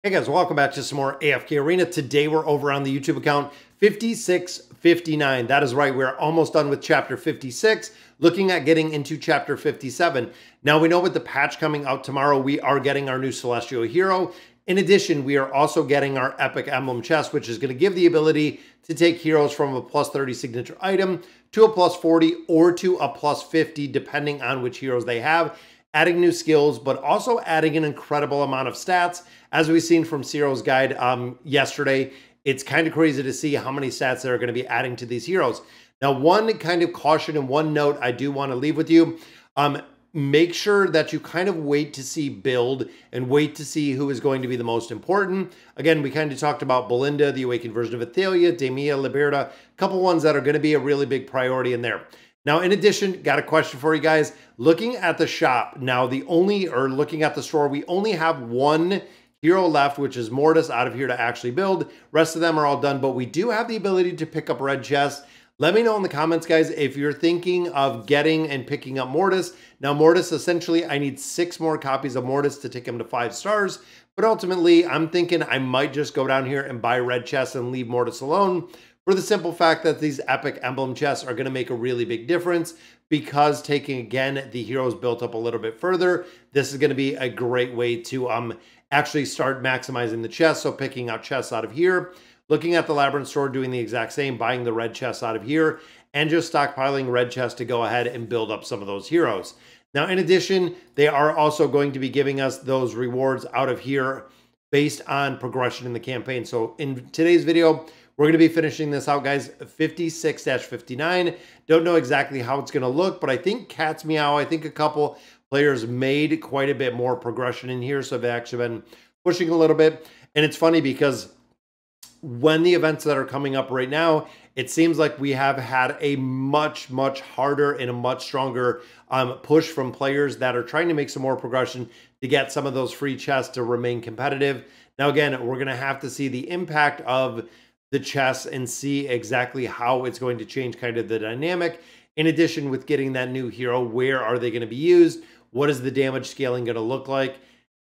Hey guys, welcome back to some more AFK Arena. Today we're over on the YouTube account 5659. That is right, we're almost done with chapter 56, looking at getting into chapter 57. Now we know with the patch coming out tomorrow, we are getting our new Celestial Hero. In addition, we are also getting our Epic Emblem chest, which is going to give the ability to take heroes from a plus 30 signature item to a plus 40 or to a plus 50, depending on which heroes they have. Adding new skills, but also adding an incredible amount of stats. As we've seen from Ciro's guide yesterday, it's kind of crazy to see how many stats they're going to be adding to these heroes. Now, one kind of caution and one note I do want to leave with you. Make sure that you kind of wait to see build and wait to see who is going to be the most important. Again, we kind of talked about Belinda, the awakened version of Athalia, Demia, Liberta, a couple ones that are going to be a really big priority in there. Now, in addition, got a question for you guys. Looking at the shop, now looking at the store, we only have one hero left, which is Mortis out of here to actually build. Rest of them are all done, but we do have the ability to pick up red chests. Let me know in the comments, guys, if you're thinking of getting and picking up Mortis. Now, Mortis, essentially, I need 6 more copies of Mortis to take him to 5 stars. But ultimately, I'm thinking I might just go down here and buy red chests and leave Mortis alone, for the simple fact that these epic emblem chests are going to make a really big difference, because taking, again, the heroes built up a little bit further, this is going to be a great way to actually start maximizing the chests. So picking out chests out of here, looking at the Labyrinth store, doing the exact same, buying the red chests out of here, and just stockpiling red chests to go ahead and build up some of those heroes. Now, in addition, they are also going to be giving us those rewards out of here based on progression in the campaign. So in today's video, we're going to be finishing this out, guys, 56-59. Don't know exactly how it's going to look, but I think Cat's Meow, I think a couple players made quite a bit more progression in here, so they've actually been pushing a little bit. And it's funny because when the events that are coming up right now, it seems like we have had a much harder and a much stronger push from players that are trying to make some more progression to get some of those free chests to remain competitive. Now, again, we're going to have to see the impact of the chests and see exactly how it's going to change kind of the dynamic. In addition, with getting that new hero, where are they going to be used? What is the damage scaling going to look like?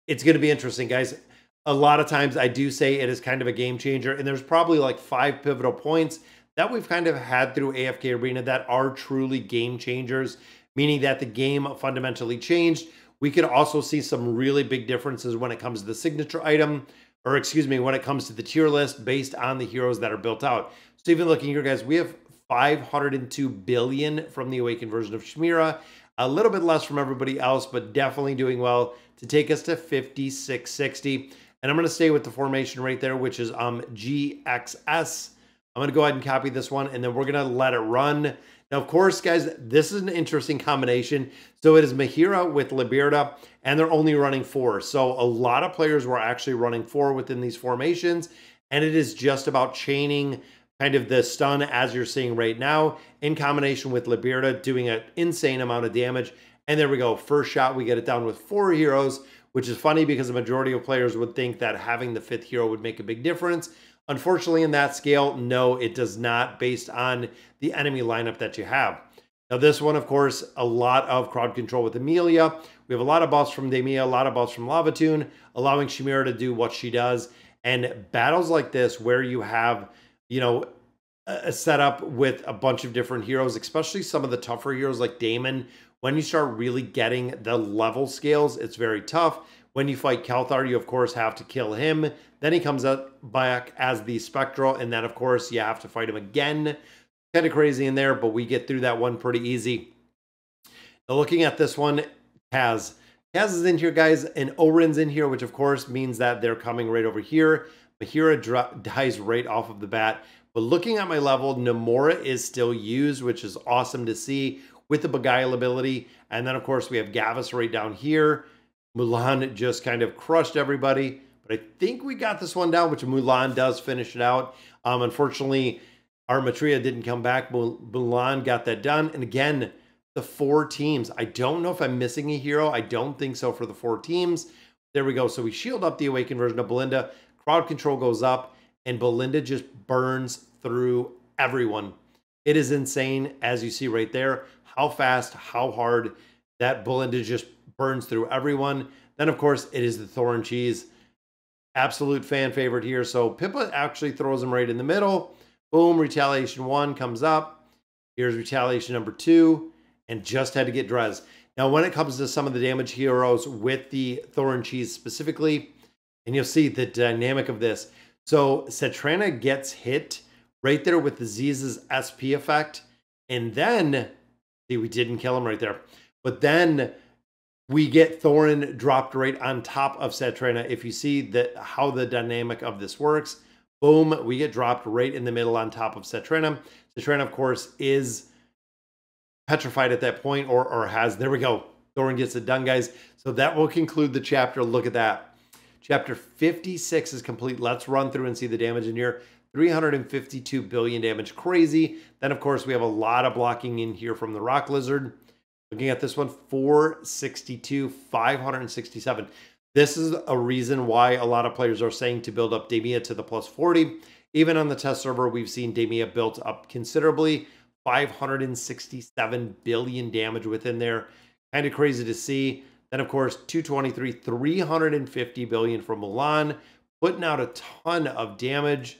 It's going to be interesting, guys. A lot of times I do say it is kind of a game changer, and there's probably like 5 pivotal points that we've kind of had through AFK Arena that are truly game changers, meaning that the game fundamentally changed. We could also see some really big differences when it comes to the signature item, or excuse me, when it comes to the tier list based on the heroes that are built out. So even looking here, guys, we have 502 billion from the awakened version of Chimera, a little bit less from everybody else, but definitely doing well to take us to 5660. And I'm going to stay with the formation right there, which is GXS. I'm going to go ahead and copy this one, and then we're going to let it run. Now, of course, guys, this is an interesting combination. So it is Mahira with Liberta, and they're only running 4. So a lot of players were actually running 4 within these formations, and it is just about chaining kind of the stun, as you're seeing right now, in combination with Liberta doing an insane amount of damage. And there we go. First shot, we get it down with 4 heroes, which is funny because the majority of players would think that having the 5th hero would make a big difference. Unfortunately, in that scale, no, it does not, based on the enemy lineup that you have. Now, this one, of course, a lot of crowd control with Amelia. We have a lot of buffs from Demia, a lot of buffs from Lavatoon, allowing Chimera to do what she does. And battles like this, where you have, you know, a setup with a bunch of different heroes, especially some of the tougher heroes like Damon, when you start really getting the level scales, it's very tough. When you fight Kelthar, you, of course, have to kill him. Then he comes back as the Spectral, and then, of course, you have to fight him again. Kind of crazy in there, but we get through that one pretty easy. Now, looking at this one, Kaz. Kaz is in here, guys, and Orin's in here, which, of course, means that they're coming right over here. Mahira dies right off of the bat. But looking at my level, Namora is still used, which is awesome to see with the Beguile ability. And then, of course, we have Gavis right down here. Mulan just kind of crushed everybody. But I think we got this one down, which Mulan does finish it out. Unfortunately, our Matria didn't come back. Mulan got that done. And again, the 4 teams. I don't know if I'm missing a hero. I don't think so for the 4 teams. There we go. So we shield up the awakened version of Belinda. Crowd control goes up, and Belinda just burns through everyone. It is insane, as you see right there, how fast, how hard that Belinda just burns through everyone. Then, of course, it is the Thorn Cheese. Absolute fan favorite here. So Pippa actually throws him right in the middle. Boom, retaliation 1 comes up. Here's retaliation number 2, and just had to get Drez. Now, when it comes to some of the damage heroes with the Thorin Cheese specifically, and you'll see the dynamic of this. So Cetrana gets hit right there with the Z's SP effect, and then, see, we didn't kill him right there, but then we get Thorin dropped right on top of Cetrana. If you see that how the dynamic of this works, boom, we get dropped right in the middle on top of Cetrana. Cetrana, of course, is petrified at that point, or has, there we go. Thorin gets it done, guys. So that will conclude the chapter. Look at that. Chapter 56 is complete. Let's run through and see the damage in here. 352 billion damage. Crazy. Then, of course, we have a lot of blocking in here from the Rock Lizard. Looking at this one, 462, 567. This is a reason why a lot of players are saying to build up Damia to the plus 40. Even on the test server, we've seen Damia built up considerably. 567 billion damage within there. Kind of crazy to see. Then, of course, 223, 350 billion from Mulan, putting out a ton of damage.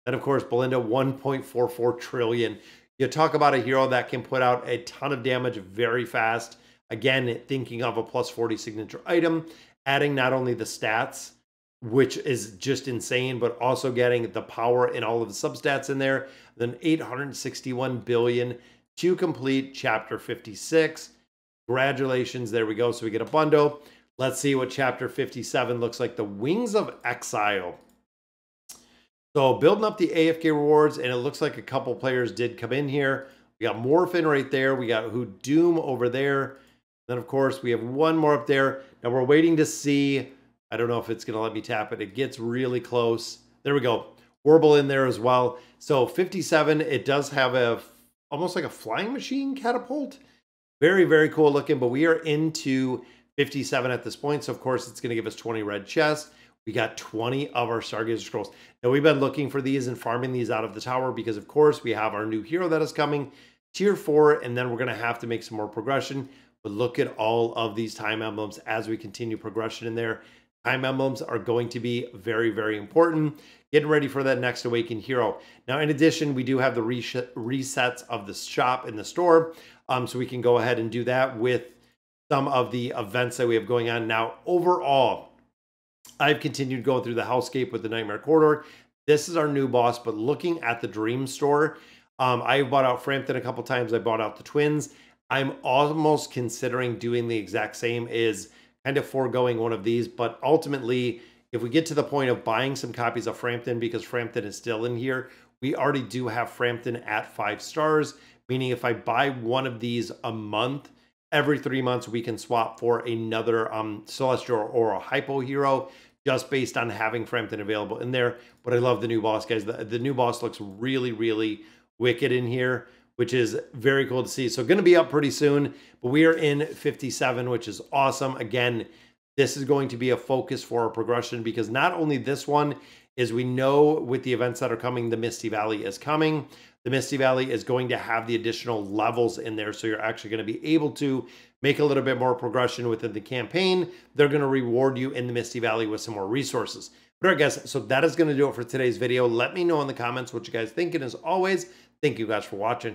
Then, of course, Belinda, 1.44 trillion. You talk about a hero that can put out a ton of damage very fast. Again, thinking of a plus 40 signature item, adding not only the stats, which is just insane, but also getting the power and all of the substats in there. Then 861 billion to complete chapter 56. Congratulations, there we go. So we get a bundle. Let's see what chapter 57 looks like. The Wings of Exile. So building up the AFK rewards, and it looks like a couple players did come in here. We got Morphin right there. We got Who Doom over there. Then, of course, we have one more up there. Now we're waiting to see. I don't know if it's going to let me tap it. It gets really close. There we go. Warble in there as well. So 57, it does have a almost like a flying machine catapult. Very, very cool looking, but we are into 57 at this point. So, of course, it's going to give us 20 red chests. We got 20 of our Stargazer Scrolls. Now, we've been looking for these and farming these out of the tower because, of course, we have our new hero that is coming, tier 4, and then we're going to have to make some more progression. But look at all of these time emblems as we continue progression in there. Time emblems are going to be very, very important. Getting ready for that next Awakened hero. Now, in addition, we do have the resets of the shop in the store. So we can go ahead and do that with some of the events that we have going on. Now, overall, I've continued going through the Hellscape with the Nightmare Corridor. This is our new boss, but looking at the Dream Store, I bought out Frampton a couple times. I bought out the Twins. I'm almost considering doing the exact same, is kind of foregoing one of these. But ultimately, if we get to the point of buying some copies of Frampton, because Frampton is still in here, we already do have Frampton at 5 stars. Meaning if I buy one of these a month, every 3 months we can swap for another Celestial or a Hypo hero just based on having Frampton available in there. But I love the new boss, guys. The new boss looks really, really wicked in here, which is very cool to see. So going to be up pretty soon, but we are in 57, which is awesome. Again, this is going to be a focus for our progression because not only this one is, we know with the events that are coming, the Misty Valley is coming. The Misty Valley is going to have the additional levels in there, so you're actually going to be able to make a little bit more progression within the campaign. They're going to reward you in the Misty Valley with some more resources. But all right, guys, so that is going to do it for today's video. Let me know in the comments what you guys think, and as always, thank you guys for watching.